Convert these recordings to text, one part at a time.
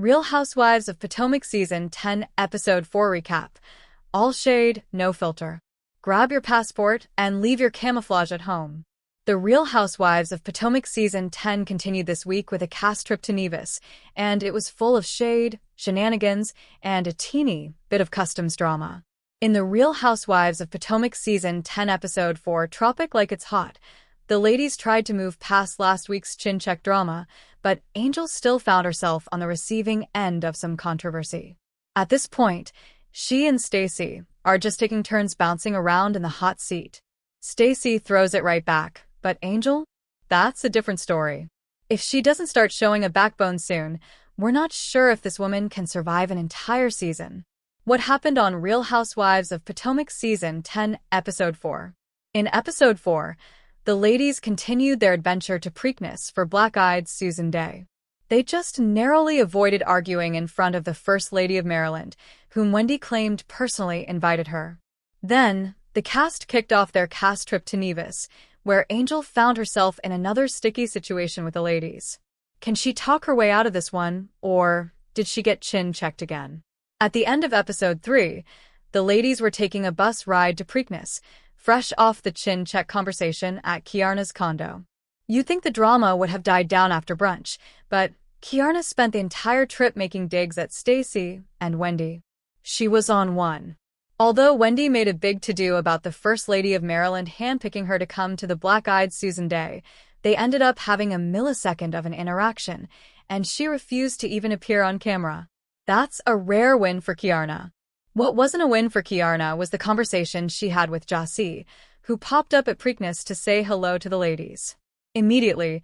Real Housewives of Potomac Season 10 Episode 4 Recap. All shade, no filter. Grab your passport and leave your camouflage at home. The Real Housewives of Potomac Season 10 continued this week with a cast trip to Nevis, and it was full of shade, shenanigans, and a teeny bit of customs drama. In the Real Housewives of Potomac Season 10 Episode 4 Tropic Like It's Hot, the ladies tried to move past last week's chin check drama, but Angel still found herself on the receiving end of some controversy. At this point, she and Stacey are just taking turns bouncing around in the hot seat. Stacey throws it right back, but Angel? That's a different story. If she doesn't start showing a backbone soon, we're not sure if this woman can survive an entire season. What happened on Real Housewives of Potomac Season 10 Episode 4? In Episode 4, the ladies continued their adventure to Preakness for Black-Eyed Susan Day. They just narrowly avoided arguing in front of the First Lady of Maryland, whom Wendy claimed personally invited her. Then, the cast kicked off their cast trip to Nevis, where Angel found herself in another sticky situation with the ladies. Can she talk her way out of this one, or did she get chin-checked again? At the end of Episode 3, the ladies were taking a bus ride to Preakness, fresh off the chin-check conversation at Kiarna's condo. You'd think the drama would have died down after brunch, but Kiarna spent the entire trip making digs at Stacey and Wendy. She was on one. Although Wendy made a big to-do about the First Lady of Maryland handpicking her to come to the Black-Eyed Susan Day, they ended up having a millisecond of an interaction, and she refused to even appear on camera. That's a rare win for Kiarna. What wasn't a win for Kiarna was the conversation she had with Jassi, who popped up at Preakness to say hello to the ladies. Immediately,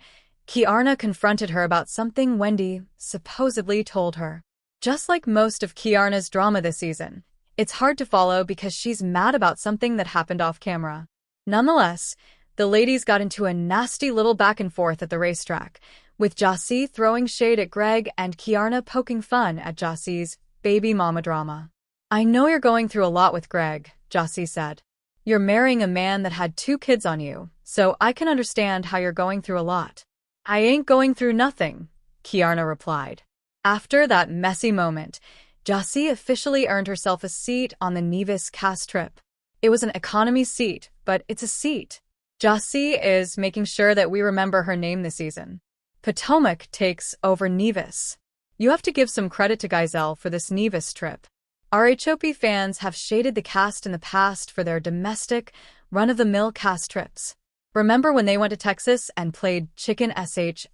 Kiarna confronted her about something Wendy supposedly told her. Just like most of Kiarna's drama this season, it's hard to follow because she's mad about something that happened off camera. Nonetheless, the ladies got into a nasty little back and forth at the racetrack, with Jassi throwing shade at Greg and Kiarna poking fun at Jassi's baby mama drama. I know you're going through a lot with Greg, Jassi said. You're marrying a man that had 2 kids on you, so I can understand how you're going through a lot. I ain't going through nothing, Kiarna replied. After that messy moment, Jassi officially earned herself a seat on the Nevis cast trip. It was an economy seat, but it's a seat. Jassi is making sure that we remember her name this season. Potomac takes over Nevis. You have to give some credit to Gizelle for this Nevis trip. RHOP fans have shaded the cast in the past for their domestic, run-of-the-mill cast trips. Remember when they went to Texas and played Chicken sh**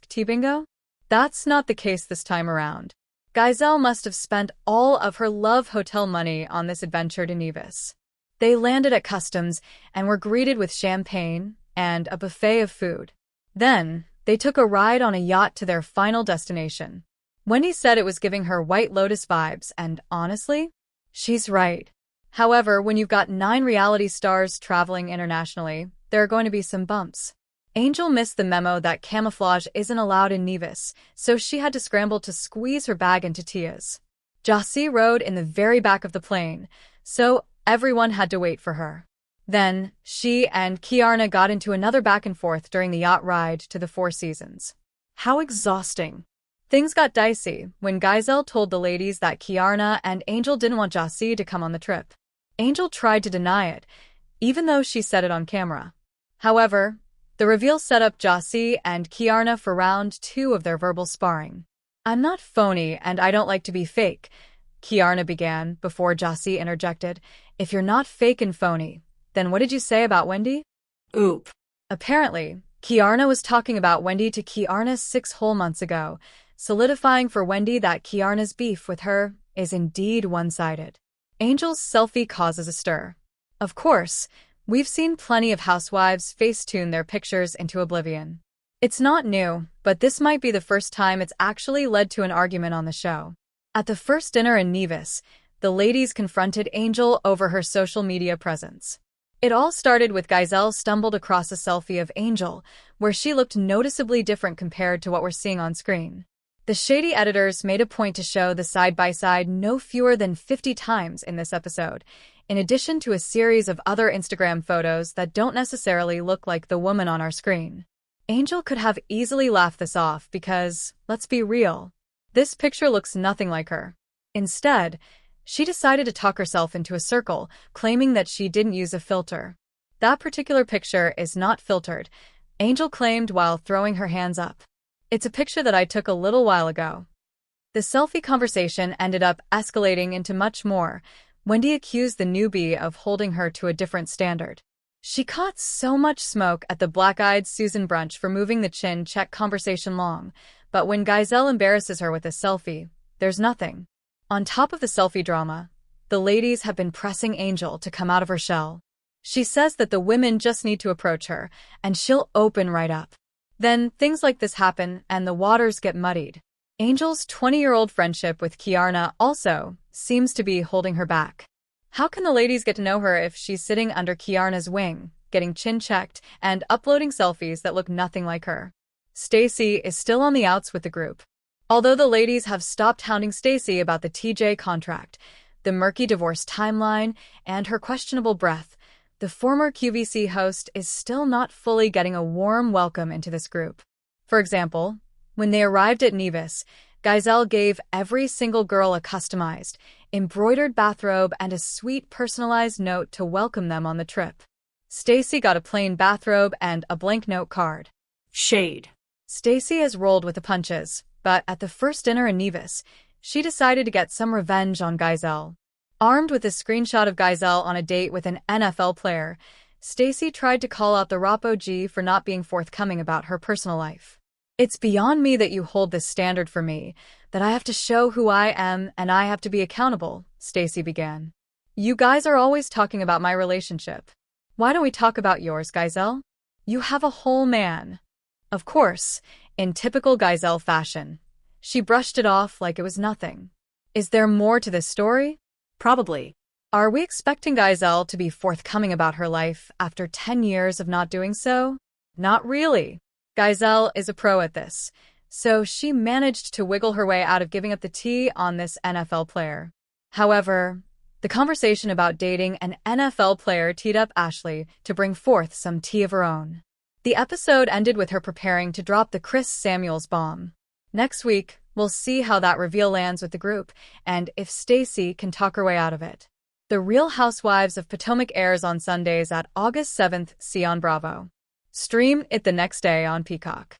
T-Bingo? That's not the case this time around. Gizelle must have spent all of her Love Hotel money on this adventure to Nevis. They landed at customs and were greeted with champagne and a buffet of food. Then, they took a ride on a yacht to their final destination. Wendy said it was giving her White Lotus vibes, and honestly, she's right. However, when you've got 9 reality stars traveling internationally, there are going to be some bumps. Angel missed the memo that camouflage isn't allowed in Nevis, so she had to scramble to squeeze her bag into Tia's. Jassi rode in the very back of the plane, so everyone had to wait for her. Then, she and Kiarna got into another back and forth during the yacht ride to the Four Seasons. How exhausting. Things got dicey when Gizelle told the ladies that Kiarna and Angel didn't want Jassi to come on the trip. Angel tried to deny it, even though she said it on camera. However, the reveal set up Jassi and Kiarna for round 2 of their verbal sparring. I'm not phony and I don't like to be fake, Kiarna began before Jassi interjected. If you're not fake and phony, then what did you say about Wendy? Oop. Apparently, Kiarna was talking about Wendy to Kiarna 6 whole months ago, solidifying for Wendy that Kiarna's beef with her is indeed one-sided. Angel's selfie causes a stir. Of course, we've seen plenty of housewives face-tune their pictures into oblivion. It's not new, but this might be the first time it's actually led to an argument on the show. At the first dinner in Nevis, the ladies confronted Angel over her social media presence. It all started with Gizelle stumbled across a selfie of Angel, where she looked noticeably different compared to what we're seeing on screen. The shady editors made a point to show the side-by-side no fewer than 50 times in this episode, in addition to a series of other Instagram photos that don't necessarily look like the woman on our screen. Angel could have easily laughed this off because, let's be real, This picture looks nothing like her. Instead, she decided to talk herself into a circle, claiming that she didn't use a filter. That particular picture is not filtered, Angel claimed while throwing her hands up. It's a picture that I took a little while ago. The selfie conversation ended up escalating into much more. Wendy accused the newbie of holding her to a different standard. She caught so much smoke at the Black-Eyed Susan brunch for moving the chin check conversation long, but when Giselle embarrasses her with a selfie, there's nothing. On top of the selfie drama, the ladies have been pressing Angel to come out of her shell. She says that the women just need to approach her, and she'll open right up. Then things like this happen, and the waters get muddied. Angel's 20-year-old friendship with Kiarna also seems to be holding her back. How can the ladies get to know her if she's sitting under Kiarna's wing, getting chin-checked, and uploading selfies that look nothing like her? Stacy is still on the outs with the group. Although the ladies have stopped hounding Stacy about the TJ contract, the murky divorce timeline, and her questionable breath, the former QVC host is still not fully getting a warm welcome into this group. For example, when they arrived at Nevis, Giselle gave every single girl a customized, embroidered bathrobe and a sweet personalized note to welcome them on the trip. Stacy got a plain bathrobe and a blank note card. Shade. Stacy has rolled with the punches, but at the first dinner in Nevis, she decided to get some revenge on Giselle. Armed with a screenshot of Giselle on a date with an NFL player, Stacy tried to call out the Rapo G for not being forthcoming about her personal life. It's beyond me that you hold this standard for me, that I have to show who I am and I have to be accountable, Stacy began. You guys are always talking about my relationship. Why don't we talk about yours, Giselle? You have a whole man. Of course, in typical Giselle fashion, she brushed it off like it was nothing. Is there more to this story? Probably. Are we expecting Giselle to be forthcoming about her life after 10 years of not doing so? Not really. Giselle is a pro at this, so she managed to wiggle her way out of giving up the tea on this NFL player. However, the conversation about dating an NFL player teed up Ashley to bring forth some tea of her own. The episode ended with her preparing to drop the Chris Samuels bomb. Next week, we'll see how that reveal lands with the group, and if Stacy can talk her way out of it. The Real Housewives of Potomac airs on Sundays at August 7th, see on Bravo. Stream it the next day on Peacock.